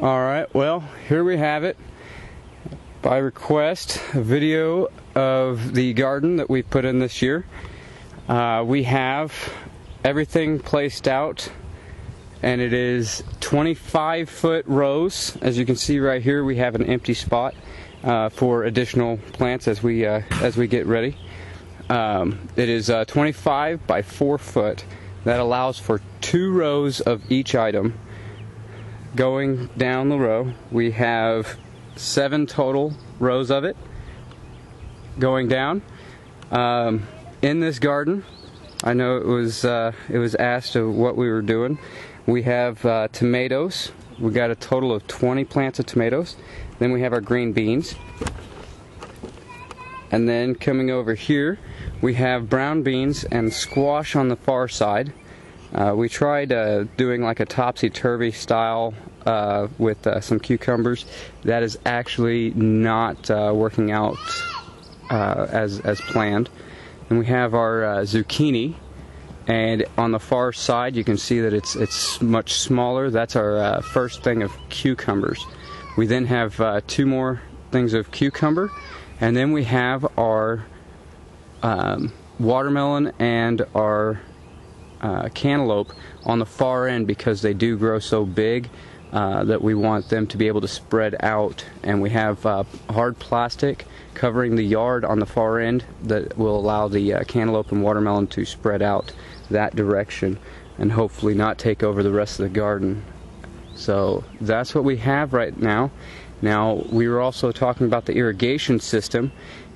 Alright, well, here we have it. By request, a video of the garden that we put in this year. We have everything placed out, and it is 25-foot rows. As you can see right here, we have an empty spot for additional plants as we get ready. It is 25 by 4 foot. That allows for 2 rows of each item. Going down the row, we have 7 total rows of it going down. In this garden, I know it was asked of what we were doing. We have tomatoes. We got a total of 20 plants of tomatoes. Then we have our green beans. And then coming over here, we have brown beans and squash on the far side. We tried doing like a topsy-turvy style with some cucumbers. That is actually not working out as planned. And we have our zucchini, and on the far side you can see that it's much smaller. That's our first thing of cucumbers. We then have 2 more things of cucumber, and then we have our watermelon and our cantaloupe on the far end, because they do grow so big that we want them to be able to spread out. And we have hard plastic covering the yard on the far end that will allow the cantaloupe and watermelon to spread out that direction and hopefully not take over the rest of the garden. So that's what we have right now. Now, we were also talking about the irrigation system,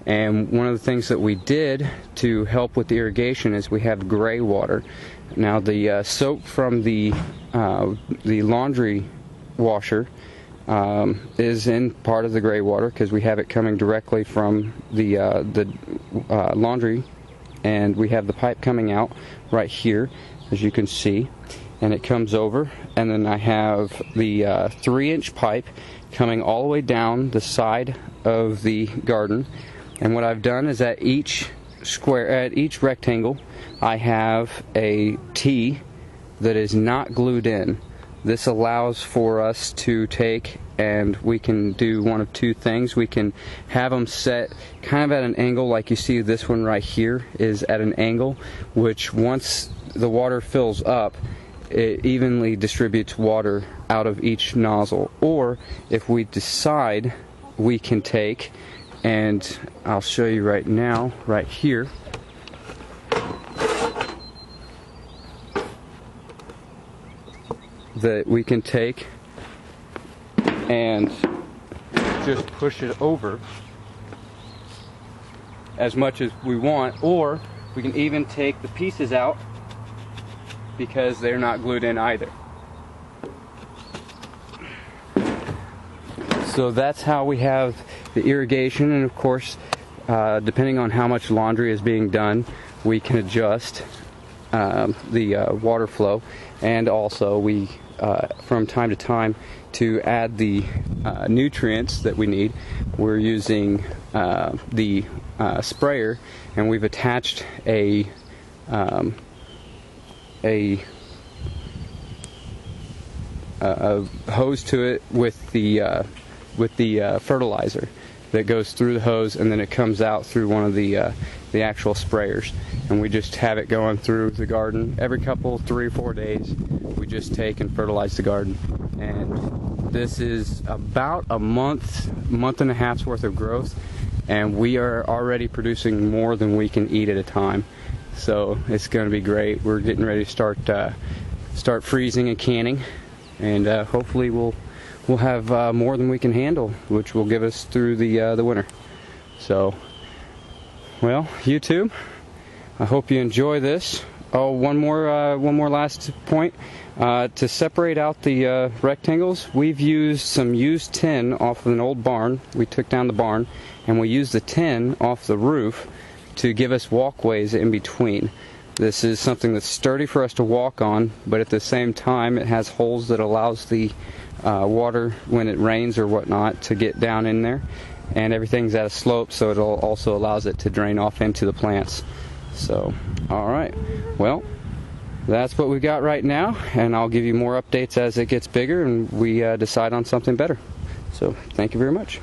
and one of the things that we did to help with the irrigation is we have gray water. Now, the soap from the laundry washer is in part of the gray water, because we have it coming directly from the laundry, and we have the pipe coming out right here, as you can see, and it comes over, and then I have the 3-inch pipe coming all the way down the side of the garden. And what I've done is at each rectangle, I have a T that is not glued in. This allows for us to take, and we can do one of 2 things. We can have them set kind of at an angle, like you see this one right here is at an angle, which once the water fills up, it evenly distributes water out of each nozzle. Or if we decide, we can take, and I'll show you right now, right here, that we can take and just push it over as much as we want, or we can even take the pieces out because they're not glued in either. So that's how we have the irrigation, and of course, depending on how much laundry is being done, we can adjust the water flow, and also we from time to time, to add the nutrients that we need, we're using the sprayer, and we've attached a hose to it with the fertilizer that goes through the hose, and then it comes out through one of the actual sprayers, and we just have it going through the garden every couple 3 or 4 days. We just take and fertilize the garden, and this is about a month and a half's worth of growth, and we are already producing more than we can eat at a time. So it's going to be great. We're getting ready to start freezing and canning, and hopefully we'll have more than we can handle, which will give us through the winter. So, well, YouTube, I hope you enjoy this. Oh, one more last point. To separate out the rectangles, we've used some used tin off of an old barn. We took down the barn, and we used the tin off the roof to give us walkways in between. This is something that's sturdy for us to walk on, but at the same time it has holes that allows the water, when it rains or whatnot, to get down in there, and everything's at a slope, so it also allows it to drain off into the plants. So, alright, well, that's what we got right now, and I'll give you more updates as it gets bigger and we decide on something better. So thank you very much.